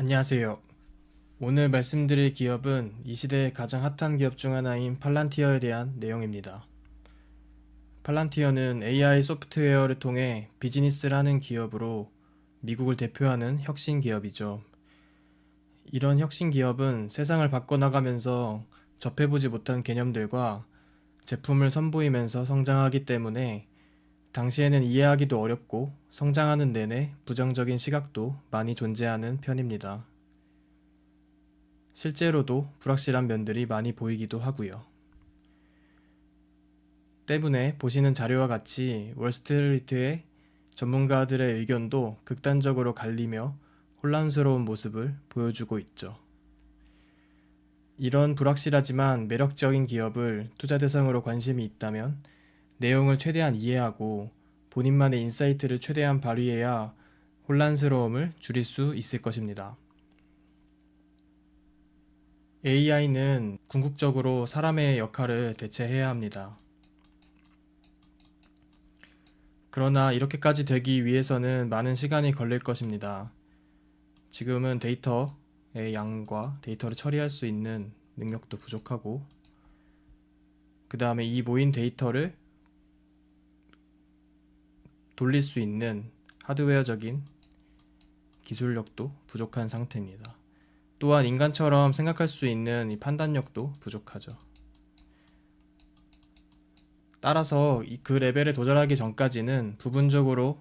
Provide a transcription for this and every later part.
안녕하세요. 오늘 말씀드릴 기업은 이 시대의 가장 핫한 기업 중 하나인 팔란티어에 대한 내용입니다. 팔란티어는 AI 소프트웨어를 통해 비즈니스를 하는 기업으로 미국을 대표하는 혁신 기업이죠. 이런 혁신 기업은 세상을 바꿔나가면서 접해보지 못한 개념들과 제품을 선보이면서 성장하기 때문에 당시에는 이해하기도 어렵고 성장하는 내내 부정적인 시각도 많이 존재하는 편입니다. 실제로도 불확실한 면들이 많이 보이기도 하고요. 때문에 보시는 자료와 같이 월스트리트의 전문가들의 의견도 극단적으로 갈리며 혼란스러운 모습을 보여주고 있죠. 이런 불확실하지만 매력적인 기업을 투자 대상으로 관심이 있다면 내용을 최대한 이해하고 본인만의 인사이트를 최대한 발휘해야 혼란스러움을 줄일 수 있을 것입니다. AI는 궁극적으로 사람의 역할을 대체해야 합니다. 그러나 이렇게까지 되기 위해서는 많은 시간이 걸릴 것입니다. 지금은 데이터의 양과 데이터를 처리할 수 있는 능력도 부족하고, 그 다음에 이 모인 데이터를 돌릴 수 있는 하드웨어적인 기술력도 부족한 상태입니다. 또한 인간처럼 생각할 수 있는 이 판단력도 부족하죠. 따라서 그 레벨에 도달하기 전까지는 부분적으로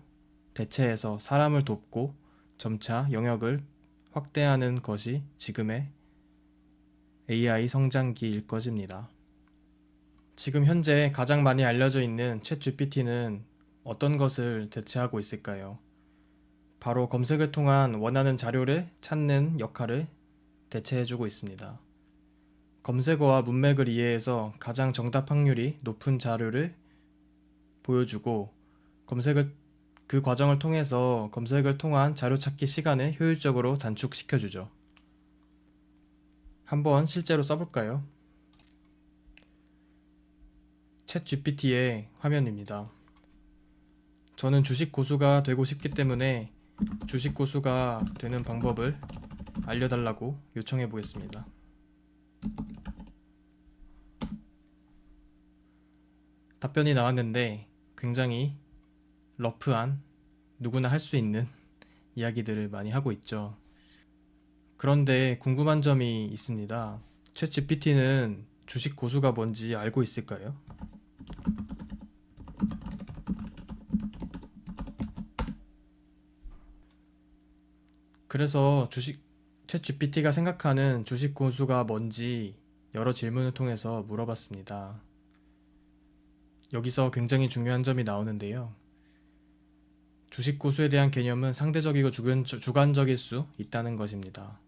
대체해서 사람을 돕고 점차 영역을 확대하는 것이 지금의 AI 성장기일 것입니다. 지금 현재 가장 많이 알려져 있는 챗GPT는 어떤 것을 대체하고 있을까요? 바로 검색을 통한 원하는 자료를 찾는 역할을 대체해주고 있습니다. 검색어와 문맥을 이해해서 가장 정답 확률이 높은 자료를 보여주고 그 과정을 통해서 검색을 통한 자료 찾기 시간을 효율적으로 단축시켜주죠. 한번 실제로 써볼까요? 챗 GPT의 화면입니다. 저는 주식 고수가 되고 싶기 때문에 주식 고수가 되는 방법을 알려달라고 요청해 보겠습니다. 답변이 나왔는데 굉장히 러프한, 누구나 할 수 있는 이야기들을 많이 하고 있죠. 그런데 궁금한 점이 있습니다. 챗 GPT는 주식 고수가 뭔지 알고 있을까요? 그래서 챗 GPT가 생각하는 주식 고수가 뭔지 여러 질문을 통해서 물어봤습니다. 여기서 굉장히 중요한 점이 나오는데요. 주식 고수에 대한 개념은 상대적이고 주관적일 수 있다는 것입니다.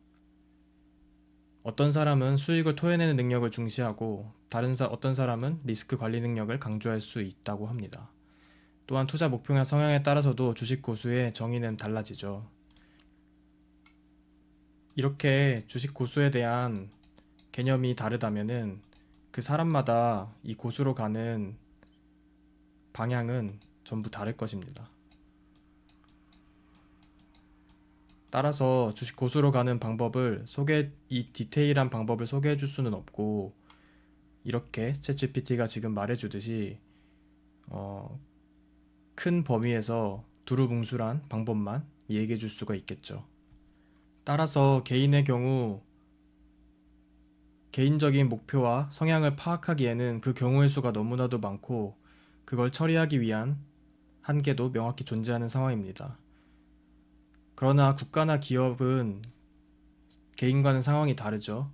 어떤 사람은 수익을 토해내는 능력을 중시하고 어떤 사람은 리스크 관리 능력을 강조할 수 있다고 합니다. 또한 투자 목표나 성향에 따라서도 주식 고수의 정의는 달라지죠. 이렇게 주식 고수에 대한 개념이 다르다면은 그 사람마다 이 고수로 가는 방향은 전부 다를 것입니다. 따라서 주식 고수로 가는 이 디테일한 방법을 소개해 줄 수는 없고, 이렇게 챗GPT가 지금 말해주듯이 큰 범위에서 두루뭉술한 방법만 얘기해 줄 수가 있겠죠. 따라서 개인의 경우 개인적인 목표와 성향을 파악하기에는 그 경우의 수가 너무나도 많고 그걸 처리하기 위한 한계도 명확히 존재하는 상황입니다. 그러나 국가나 기업은 개인과는 상황이 다르죠.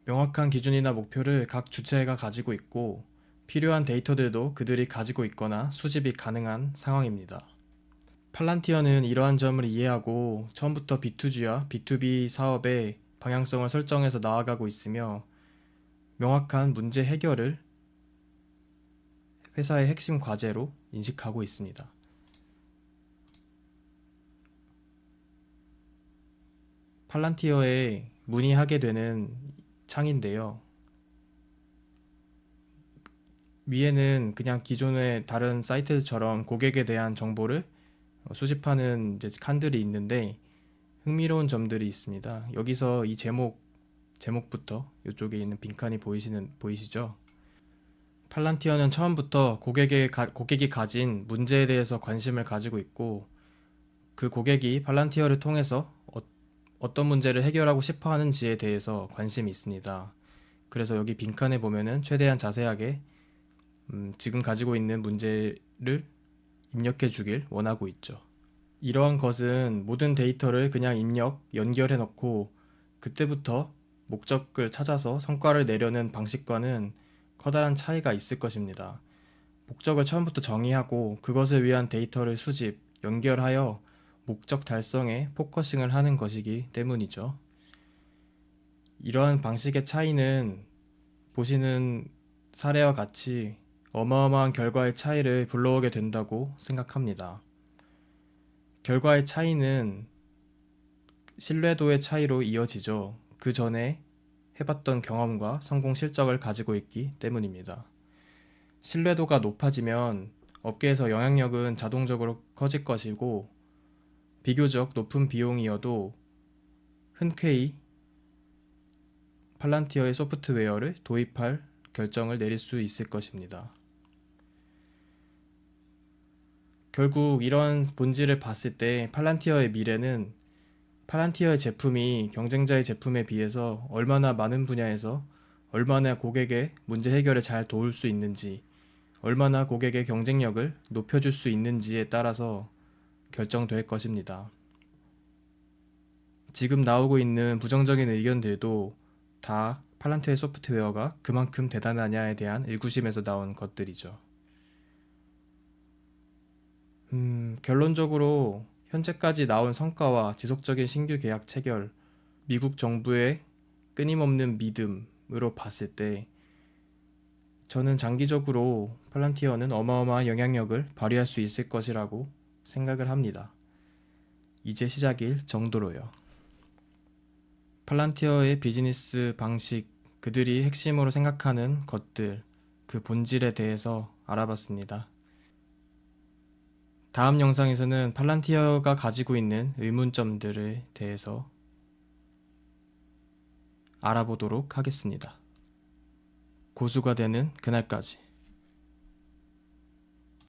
명확한 기준이나 목표를 각 주체가 가지고 있고 필요한 데이터들도 그들이 가지고 있거나 수집이 가능한 상황입니다. 팔란티어는 이러한 점을 이해하고 처음부터 B2G와 B2B 사업의 방향성을 설정해서 나아가고 있으며 명확한 문제 해결을 회사의 핵심 과제로 인식하고 있습니다. 팔란티어에 문의하게 되는 창인데요. 위에는 그냥 기존의 다른 사이트처럼 고객에 대한 정보를 수집하는 이제 칸들이 있는데 흥미로운 점들이 있습니다. 여기서 이 제목부터 이쪽에 있는 빈칸이 보이시죠? 팔란티어는 처음부터 고객이 가진 문제에 대해서 관심을 가지고 있고, 그 고객이 팔란티어를 통해서 어떤 문제를 해결하고 싶어 하는지에 대해서 관심이 있습니다. 그래서 여기 빈칸에 보면은 최대한 자세하게 지금 가지고 있는 문제를 입력해 주길 원하고 있죠. 이러한 것은 모든 데이터를 그냥 연결해 넣고 그때부터 목적을 찾아서 성과를 내려는 방식과는 커다란 차이가 있을 것입니다. 목적을 처음부터 정의하고 그것을 위한 데이터를 수집, 연결하여 목적 달성에 포커싱을 하는 것이기 때문이죠. 이러한 방식의 차이는 보시는 사례와 같이 어마어마한 결과의 차이를 불러오게 된다고 생각합니다. 결과의 차이는 신뢰도의 차이로 이어지죠. 그 전에 해봤던 경험과 성공 실적을 가지고 있기 때문입니다. 신뢰도가 높아지면 업계에서 영향력은 자동적으로 커질 것이고, 비교적 높은 비용이어도 흔쾌히 팔란티어의 소프트웨어를 도입할 결정을 내릴 수 있을 것입니다. 결국 이런 본질을 봤을 때 팔란티어의 미래는 팔란티어의 제품이 경쟁자의 제품에 비해서 얼마나 많은 분야에서 얼마나 고객의 문제 해결에 잘 도울 수 있는지, 얼마나 고객의 경쟁력을 높여줄 수 있는지에 따라서 결정될 것입니다. 지금 나오고 있는 부정적인 의견들도 다 팔란티어의 소프트웨어가 그만큼 대단하냐에 대한 의구심에서 나온 것들이죠. 결론적으로 현재까지 나온 성과와 지속적인 신규 계약 체결, 미국 정부의 끊임없는 믿음으로 봤을 때 저는 장기적으로 팔란티어는 어마어마한 영향력을 발휘할 수 있을 것이라고 생각을 합니다. 이제 시작일 정도로요. 팔란티어의 비즈니스 방식, 그들이 핵심으로 생각하는 것들, 그 본질에 대해서 알아봤습니다. 다음 영상에서는 팔란티어가 가지고 있는 의문점들에 대해서 알아보도록 하겠습니다. 고수가 되는 그날까지.